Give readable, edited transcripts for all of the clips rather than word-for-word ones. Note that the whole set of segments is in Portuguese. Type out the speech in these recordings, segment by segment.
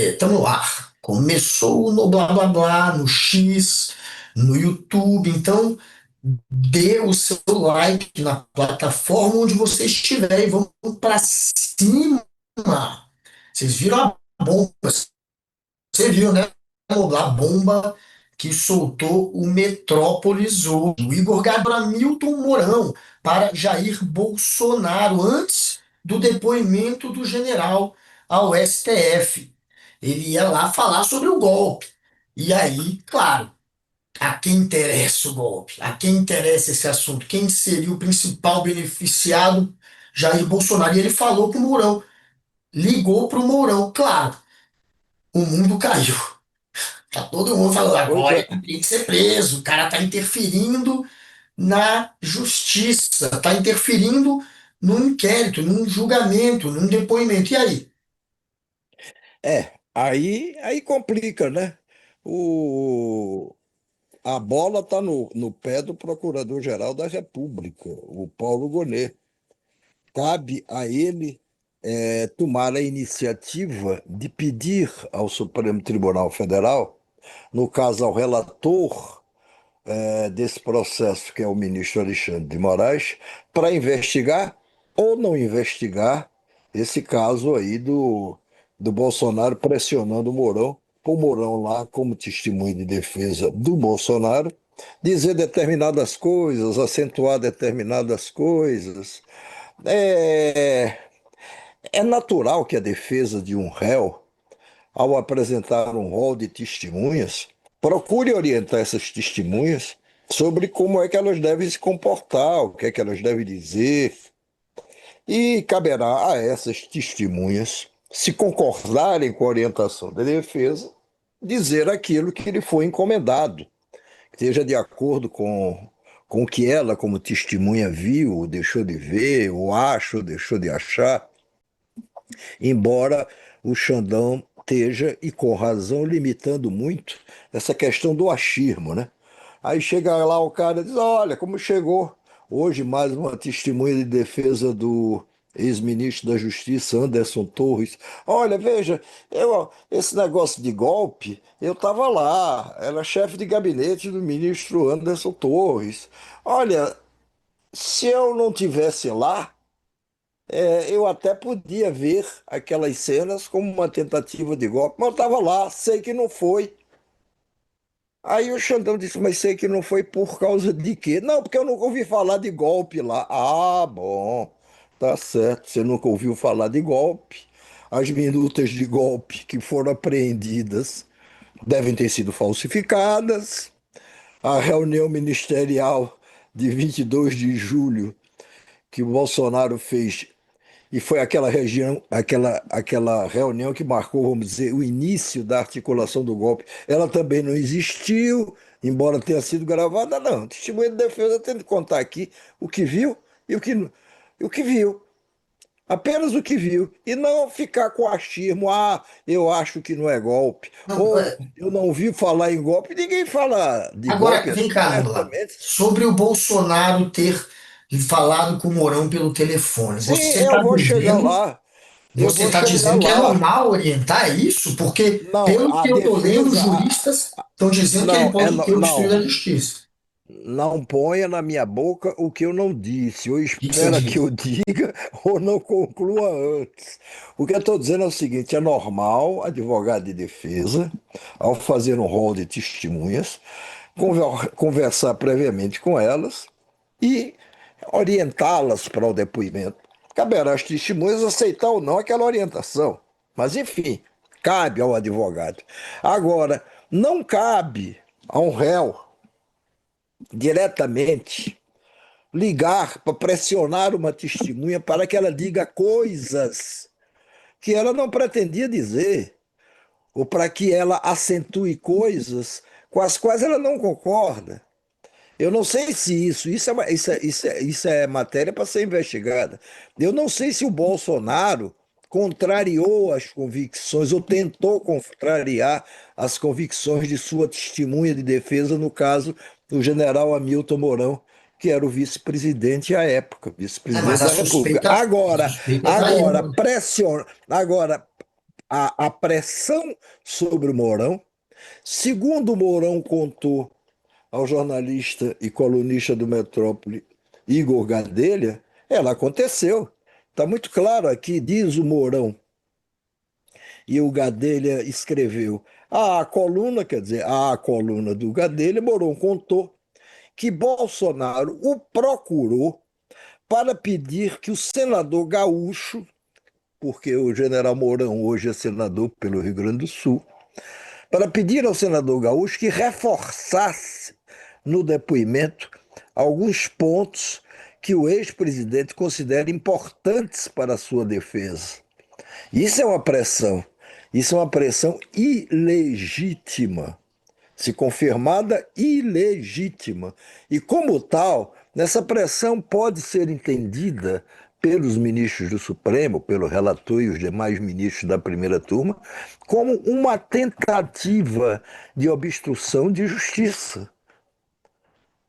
Estamos lá. Começou no blá blá blá, no X, no YouTube. Então, dê o seu like na plataforma onde você estiver e vamos para cima. Vocês viram a bomba? Você viu, né? A bomba que soltou o Metrópolis hoje. O Igor Gabriel Milton Mourão para Jair Bolsonaro antes do depoimento do general ao STF. Ele ia lá falar sobre o golpe. E aí, claro, a quem interessa o golpe? A quem interessa esse assunto? Quem seria o principal beneficiado? Jair Bolsonaro. E ele falou com o Mourão, ligou para o Mourão. Claro, o mundo caiu. Tá todo mundo falando, Pois agora é, ele tem que ser preso. O cara tá interferindo na justiça, tá interferindo num inquérito, num julgamento, num depoimento. E aí? aí complica, né? O, a bola está no pé do Procurador-Geral da República, o Paulo Gonet. Cabe a ele tomar a iniciativa de pedir ao Supremo Tribunal Federal, no caso ao relator desse processo, que é o ministro Alexandre de Moraes, para investigar ou não investigar esse caso aí do Bolsonaro pressionando o Mourão, o Mourão lá como testemunho de defesa do Bolsonaro, dizer determinadas coisas, acentuar determinadas coisas. É, é natural que a defesa de um réu, ao apresentar um rol de testemunhas, procure orientar essas testemunhas sobre como é que elas devem se comportar, o que é que elas devem dizer, e caberá a essas testemunhas, se concordarem com a orientação da defesa, dizer aquilo que lhe foi encomendado, que esteja de acordo com o que ela, como testemunha, viu, ou deixou de ver, ou acha, ou deixou de achar, embora o Xandão esteja, e com razão, limitando muito essa questão do achismo, né? Aí chega lá o cara e diz: olha, como chegou hoje mais uma testemunha de defesa do ex-ministro da Justiça, Anderson Torres. Olha, veja, esse negócio de golpe, eu estava lá, era chefe de gabinete do ministro Anderson Torres. Olha, se eu não tivesse lá, eu até podia ver aquelas cenas como uma tentativa de golpe, mas eu estava lá, sei que não foi. Aí o Xandão disse, mas sei que não foi por causa de quê? Não, porque eu nunca ouvi falar de golpe lá. Ah, bom, tá certo, você nunca ouviu falar de golpe. As minutas de golpe que foram apreendidas devem ter sido falsificadas. A reunião ministerial de 22 de julho que o Bolsonaro fez, e foi aquela reunião que marcou, vamos dizer, o início da articulação do golpe. Ela também não existiu, embora tenha sido gravada, não. Testemunha de defesa tem que contar aqui o que viu e o que viu. Apenas o que viu. E não ficar com achismo, eu acho que não é golpe. Não, Ou eu não ouvi falar em golpe. Ninguém fala de golpe agora, vem assim cá, Angela. abertamente. Sobre o Bolsonaro ter falado com o Mourão pelo telefone, Sim, você está eu vou chegar dizendo, lá. Eu você vou está chegar dizendo que é lá. normal orientar isso? Porque, Não, pelo a que eu estou lendo, defesa. juristas estão dizendo que ele Não, pode ter o destruído da não. justiça. Não ponha na minha boca o que eu não disse, ou O que você espera que eu diz? diga, ou não conclua antes. O que eu estou dizendo é o seguinte: é normal advogado de defesa, ao fazer um rol de testemunhas, conversar previamente com elas e orientá-las para o depoimento. Caberá às testemunhas aceitar ou não aquela orientação. Mas, enfim, cabe ao advogado. Agora, não cabe a um réu diretamente ligar para pressionar uma testemunha para que ela diga coisas que ela não pretendia dizer, ou para que ela acentue coisas com as quais ela não concorda. Eu não sei se isso é matéria para ser investigada. Eu não sei se o Bolsonaro contrariou as convicções ou tentou contrariar as convicções de sua testemunha de defesa, no caso do general Hamilton Mourão, que era o vice-presidente à época, É, mas vice-presidente da República. a suspeita está aí, Agora, né? pressiona, agora a pressão sobre o Mourão. Segundo o Mourão contou ao jornalista e colunista do Metrópole, Igor Gadelha, ela aconteceu. Está muito claro aqui, diz o Mourão, e o Gadelha escreveu. A coluna, quer dizer, a coluna do Gadelha, Mourão contou que Bolsonaro o procurou para pedir que o senador gaúcho, porque o general Mourão hoje é senador pelo Rio Grande do Sul, para pedir ao senador gaúcho que reforçasse no depoimento alguns pontos que o ex-presidente considera importantes para a sua defesa. Isso é uma pressão. Isso é uma pressão ilegítima. Se confirmada, ilegítima. E, como tal, essa pressão pode ser entendida pelos ministros do Supremo, pelo relator e os demais ministros da primeira turma, como uma tentativa de obstrução de justiça.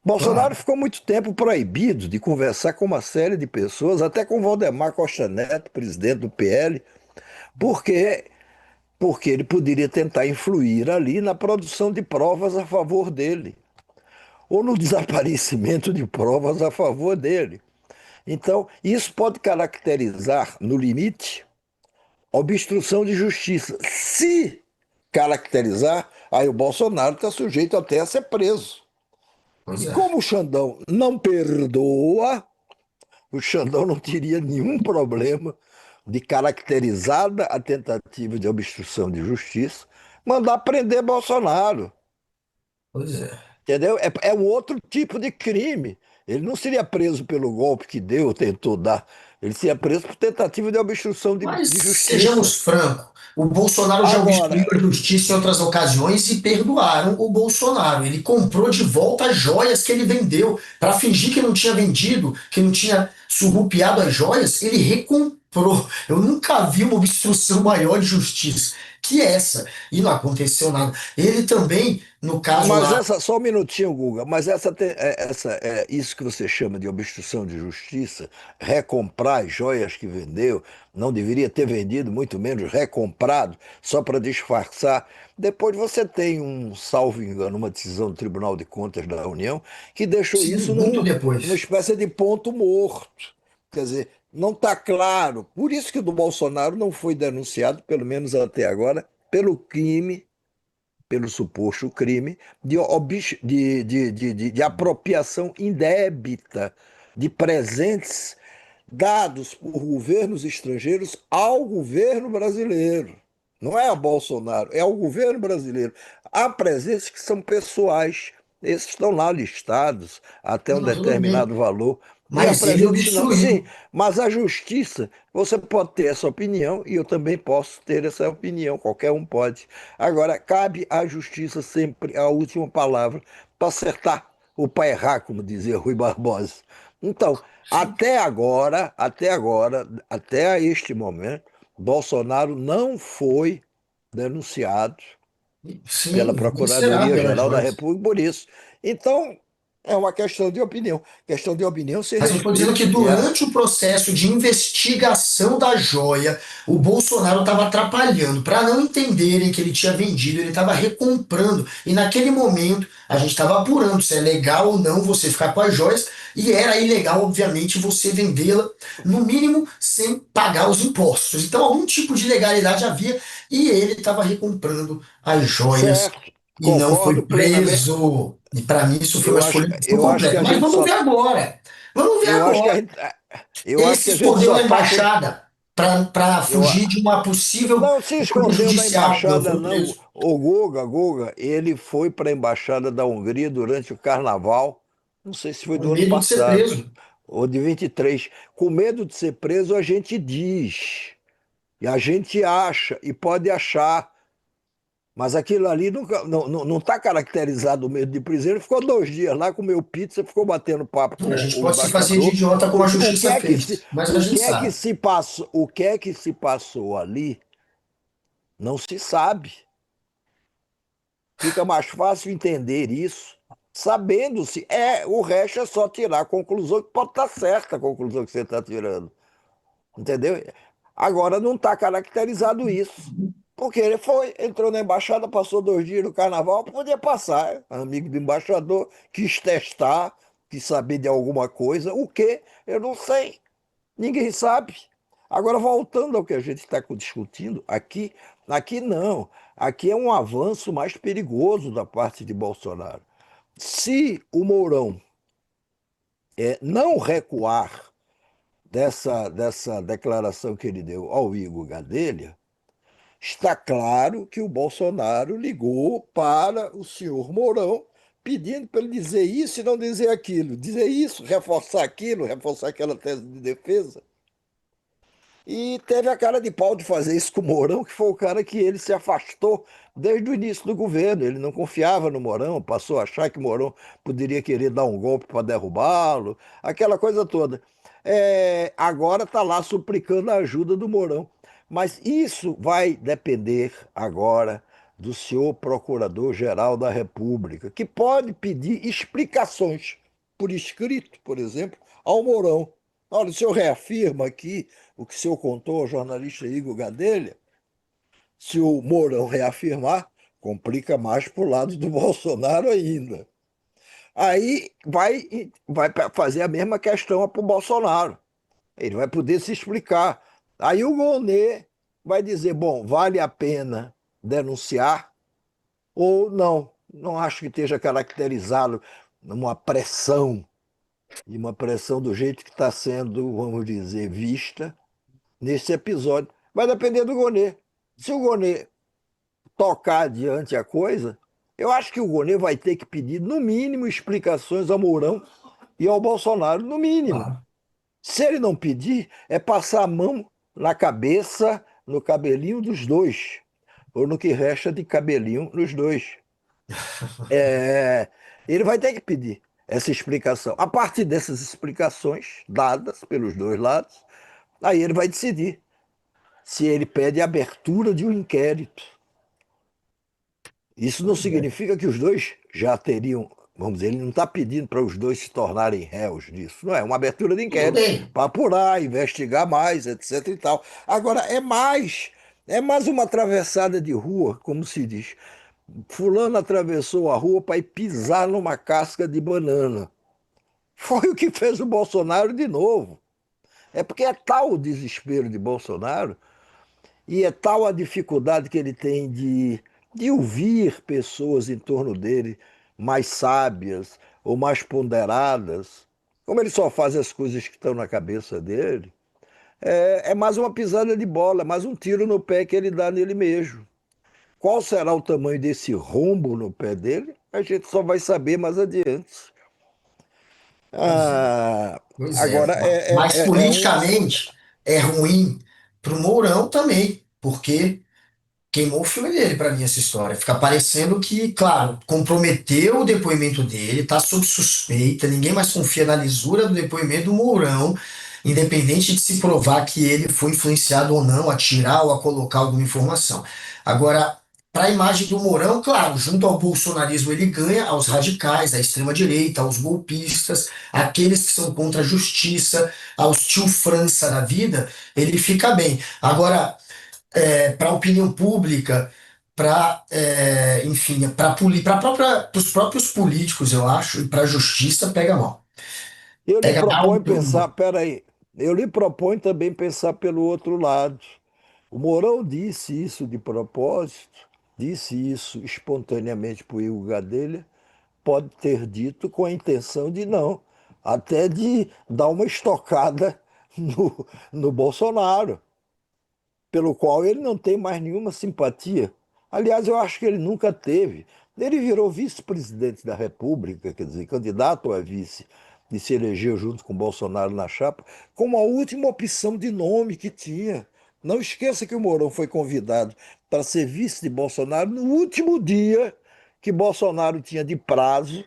Bolsonaro Claro. ficou muito tempo proibido de conversar com uma série de pessoas, até com Valdemar Costa Neto, presidente do PL, porque ele poderia tentar influir ali na produção de provas a favor dele, ou no desaparecimento de provas a favor dele. Então, isso pode caracterizar, no limite, obstrução de justiça. Se caracterizar, aí o Bolsonaro está sujeito até a ser preso. Pois E é. como o Xandão não perdoa, o Xandão não teria nenhum problema de, caracterizada a tentativa de obstrução de justiça, mandar prender Bolsonaro. Pois é. Entendeu? É um outro tipo de crime. Ele não seria preso pelo golpe que deu, tentou dar. Ele seria preso por tentativa de obstrução Mas de justiça. sejamos francos, o Bolsonaro já obstruiu Agora, a justiça em outras ocasiões e perdoaram o Bolsonaro. Ele comprou de volta as joias que ele vendeu. Para fingir que não tinha vendido, que não tinha surrupiado as joias, ele recomprou. Eu nunca vi uma obstrução maior de justiça que essa. E não aconteceu nada. Ele também, no caso mas lá, essa, só um minutinho, Guga, mas isso que você chama de obstrução de justiça, recomprar as joias que vendeu, não deveria ter vendido, muito menos recomprado, só para disfarçar. Depois você tem salvo engano, uma decisão do Tribunal de Contas da União que deixou sim, isso muito numa depois. espécie de ponto morto. Quer dizer, não está claro. Por isso que o do Bolsonaro não foi denunciado, pelo menos até agora, pelo suposto crime de apropriação indébita de presentes dados por governos estrangeiros ao governo brasileiro. Não é a Bolsonaro, é ao governo brasileiro. Há presentes que são pessoais, esses estão lá listados até um Não, tudo bem. determinado valor. E há Mas ele presentes que não. Sim, obstruiu. mas a justiça, você pode ter essa opinião e eu também posso ter essa opinião, qualquer um pode. Agora, cabe à justiça sempre a última palavra para acertar ou para errar, como dizia Rui Barbosa. Então, Sim, até este momento, Bolsonaro não foi denunciado pela sim, nem será pelas Procuradoria-Geral da joias. República por isso. Então, é uma questão de opinião. Questão de opinião se Mas eu estou dizendo que respeita. durante o processo de investigação da joia, o Bolsonaro estava atrapalhando. Para não entenderem que ele tinha vendido, ele estava recomprando. E naquele momento, a gente estava apurando se é legal ou não você ficar com as joias. E era ilegal, obviamente, você vendê-la, no mínimo, sem pagar os impostos. Então, algum tipo de legalidade havia. E ele estava recomprando as joias Certo, e não concordo foi plenamente. preso. E para mim, isso foi uma Eu acho, escolha muito eu acho que completa. a Mas gente vamos só, ver agora. Vamos ver eu acho que a agora. gente, eu Ele acho se que a gente escondeu só na está embaixada para eu, fugir de uma possível não se ordem escondeu na judicial. Não embaixada, foi não. preso. O Guga, ele foi para a embaixada da Hungria durante o Carnaval. Não sei se foi Com do ano medo de ser passado preso. ou de 23. Com medo de ser preso, a gente diz. E a gente acha, e pode achar. Mas aquilo ali não está caracterizado o medo de prisão. Ele ficou 2 dias lá, comeu pizza, ficou batendo papo A com gente o pode se fazer de embaixador. idiota como a O que justiça é que se, fez, mas a o gente que é que sabe. se passou, o que é que se passou ali, não se sabe. Fica mais fácil entender isso, sabendo-se. O resto é só tirar a conclusão que pode estar certa a conclusão que você está tirando. Entendeu? Agora não está caracterizado isso. Porque ele foi, entrou na embaixada, passou 2 dias no carnaval, podia passar. Amigo do embaixador, quis testar, quis saber de alguma coisa. O quê? Eu não sei. Ninguém sabe. Agora, voltando ao que a gente está discutindo, aqui não. Aqui é um avanço mais perigoso da parte de Bolsonaro. Se o Mourão não recuar dessa declaração que ele deu ao Igor Gadelha, está claro que o Bolsonaro ligou para o senhor Mourão, pedindo para ele dizer isso e não dizer aquilo, dizer isso, reforçar aquilo, reforçar aquela tese de defesa. E teve a cara de pau de fazer isso com o Mourão, que foi o cara que ele se afastou desde o início do governo. Ele não confiava no Mourão, passou a achar que o Mourão poderia querer dar um golpe para derrubá-lo, aquela coisa toda. Agora está lá suplicando a ajuda do Mourão. Mas isso vai depender agora do senhor Procurador-Geral da República, que pode pedir explicações por escrito, por exemplo, ao Mourão. Olha, o senhor reafirma aqui o que o senhor contou ao jornalista Igor Gadelha. Se o Mourão reafirmar, complica mais para o lado do Bolsonaro ainda. Aí vai fazer a mesma questão para o Bolsonaro. Ele vai poder se explicar. Aí o Gonê vai dizer: bom, vale a pena denunciar ou não? Não acho que esteja caracterizado numa pressão, e uma pressão do jeito que está sendo, vamos dizer, vista nesse episódio. Vai depender do Gonê. Se o Gonê tocar adiante a coisa, eu acho que o Gonê vai ter que pedir, no mínimo, explicações ao Mourão e ao Bolsonaro, no mínimo. Claro. Se ele não pedir, é passar a mão na cabeça, no cabelinho dos dois, ou no que resta de cabelinho nos dois. É, ele vai ter que pedir essa explicação. A partir dessas explicações dadas pelos dois lados, aí ele vai decidir se ele pede a abertura de um inquérito. Isso não Pois é. significa que os dois já teriam, vamos dizer, ele não está pedindo para os dois se tornarem réus disso. Não é uma abertura de Tudo inquérito bem. para apurar, investigar mais, etc. e tal. Agora, é mais uma atravessada de rua, como se diz. Fulano atravessou a rua para ir pisar numa casca de banana. Foi o que fez o Bolsonaro de novo. É porque é tal o desespero de Bolsonaro e é tal a dificuldade que ele tem de ouvir pessoas em torno dele mais sábias ou mais ponderadas, como ele só faz as coisas que estão na cabeça dele, é mais uma pisada de bola, mais um tiro no pé que ele dá nele mesmo. Qual será o tamanho desse rombo no pé dele? A gente só vai saber mais adiante. Pois é. Ah, Pois é. agora Mas é um assunto. politicamente é ruim para o Mourão também, porque queimou o filme dele para mim essa história. Fica parecendo que, claro, comprometeu o depoimento dele, tá sob suspeita, ninguém mais confia na lisura do depoimento do Mourão, independente de se provar que ele foi influenciado ou não a tirar ou a colocar alguma informação. Agora, para a imagem do Mourão, claro, junto ao bolsonarismo ele ganha aos radicais, à extrema-direita, aos golpistas, aqueles que são contra a justiça, aos tio França da vida, ele fica bem. Agora, para a opinião pública, para, enfim, para os próprios políticos, eu acho, e para a justiça, pega mal. Eu lhe Pega mal proponho pelo pensar, mal. peraí, eu lhe proponho também pensar pelo outro lado. O Mourão disse isso de propósito, disse isso espontaneamente para o Igor Gadelha, pode ter dito com a intenção de não, até de dar uma estocada no Bolsonaro, pelo qual ele não tem mais nenhuma simpatia. Aliás, eu acho que ele nunca teve. Ele virou vice-presidente da República, quer dizer, candidato a vice, e se elegeu junto com Bolsonaro na chapa, como a última opção de nome que tinha. Não esqueça que o Mourão foi convidado para ser vice de Bolsonaro no último dia que Bolsonaro tinha de prazo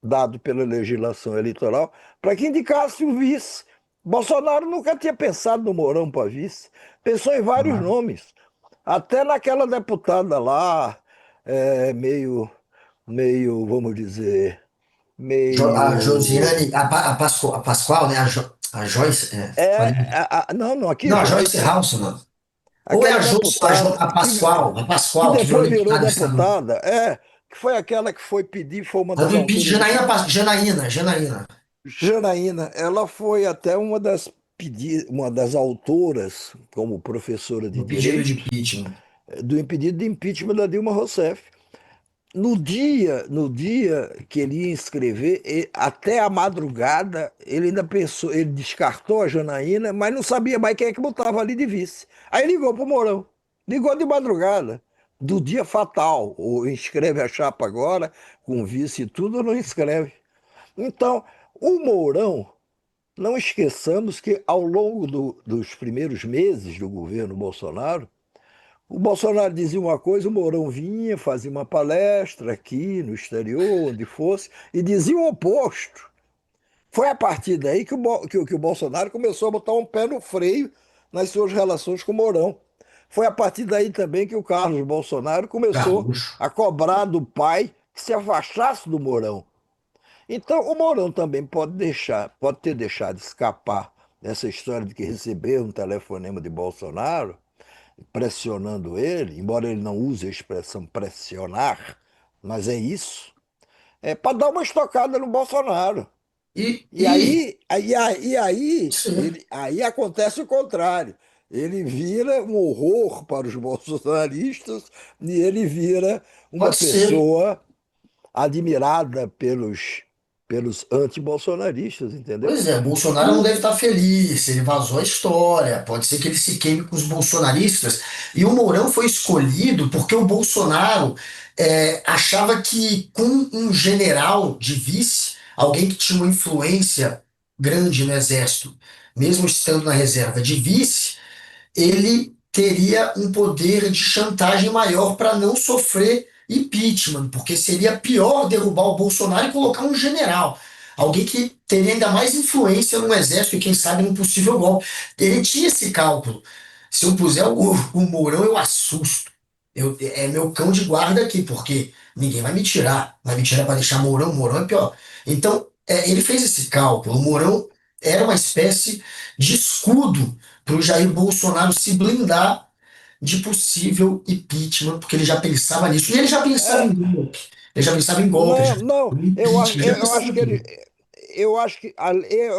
dado pela legislação eleitoral para que indicasse o vice. Bolsonaro nunca tinha pensado no Mourão para vice, pensou em vários Ah, nomes, até naquela deputada lá, meio, vamos dizer, A meio. Josiane, a Pascoal, né? A Joyce, é, falei. Não, não, aqui Não, a Joyce Joyce, Halseman. Ou é aquela a Joyce, deputada A que Pascoal, que virou depois virou deputada estadual. deputada, que foi aquela que foi pedir, foi uma A das do impeachment, autoras do Janaína. Janaína, ela foi até uma das autoras, como professora de No pedido de direito, impeachment. do impedido de impeachment da Dilma Rousseff. No dia que ele ia inscrever, até a madrugada, ele ainda pensou, ele descartou a Janaína, mas não sabia mais quem é que botava ali de vice. Aí ligou pro Mourão, ligou de madrugada, do dia fatal, ou inscreve a chapa agora, com vice e tudo, ou não inscreve. Então, o Mourão, não esqueçamos que ao longo dos primeiros meses do governo Bolsonaro, o Bolsonaro dizia uma coisa, o Mourão vinha, fazia uma palestra aqui no exterior, onde fosse, e dizia o oposto. Foi a partir daí que o Bolsonaro começou a botar um pé no freio nas suas relações com o Mourão. Foi a partir daí também que o Carlos Bolsonaro começou Carluxo. a cobrar do pai que se afastasse do Mourão. Então, o Mourão também pode ter deixado escapar essa história de que recebeu um telefonema de Bolsonaro, pressionando ele, embora ele não use a expressão pressionar, mas é isso, para dar uma estocada no Bolsonaro. E, E e, sim, aí acontece o contrário. Ele vira um horror para os bolsonaristas e ele vira uma pode ser. pessoa admirada pelos antibolsonaristas, entendeu? Pois é, Bolsonaro não O, deve estar feliz, ele vazou a história, pode ser que ele se queime com os bolsonaristas. E o Mourão foi escolhido porque o Bolsonaro achava que com um general de vice, alguém que tinha uma influência grande no exército, mesmo estando na reserva de vice, ele teria um poder de chantagem maior para não sofrer impeachment, porque seria pior derrubar o Bolsonaro e colocar um general, alguém que teria ainda mais influência no exército e quem sabe num possível golpe. Ele tinha esse cálculo. Se eu puser o Mourão, eu assusto. É meu cão de guarda aqui, porque ninguém vai me tirar. Vai me tirar para deixar Mourão, Mourão é pior. Então, ele fez esse cálculo. O Mourão era uma espécie de escudo para o Jair Bolsonaro se blindar de possível impeachment, porque ele já pensava nisso. E ele já pensava em é, golpe. Ele já pensava em golpe, ele não, já não, pensava em impeachment, ele já eu pensava acho em que ele, tudo. eu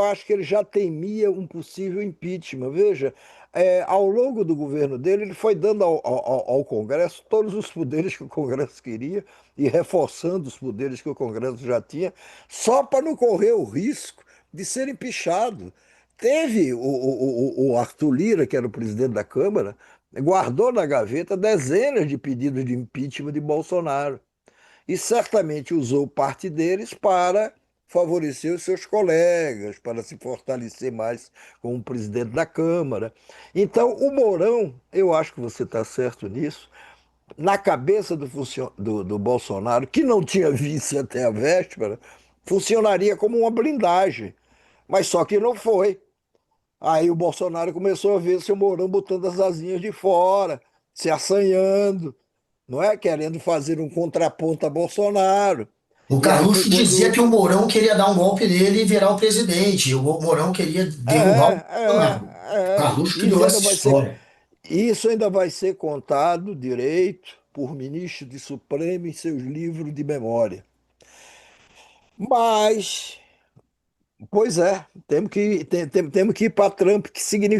acho que ele já temia um possível impeachment. Veja, ao longo do governo dele, ele foi dando ao Congresso todos os poderes que o Congresso queria e reforçando os poderes que o Congresso já tinha, só para não correr o risco de ser empichado. Teve o Arthur Lira, que era o presidente da Câmara, guardou na gaveta dezenas de pedidos de impeachment de Bolsonaro e certamente usou parte deles para favorecer os seus colegas, para se fortalecer mais como presidente da Câmara. Então, o Mourão, eu acho que você está certo nisso, na cabeça do Bolsonaro, que não tinha vice até a véspera, funcionaria como uma blindagem. Mas só que não foi. Aí o Bolsonaro começou a ver seu Mourão botando as asinhas de fora, se assanhando, não é? Querendo fazer um contraponto a Bolsonaro. O E aí foi Carluxo dizia quando. que o Mourão queria dar um golpe nele e virar o presidente. E o Mourão queria derrubar o Bolsonaro. O Carluxo criou Isso ainda essa vai ser. história. Isso ainda vai ser contado direito por ministro de Supremo em seus livros de memória. Mas, pois é, temos que ir para Trump, que significa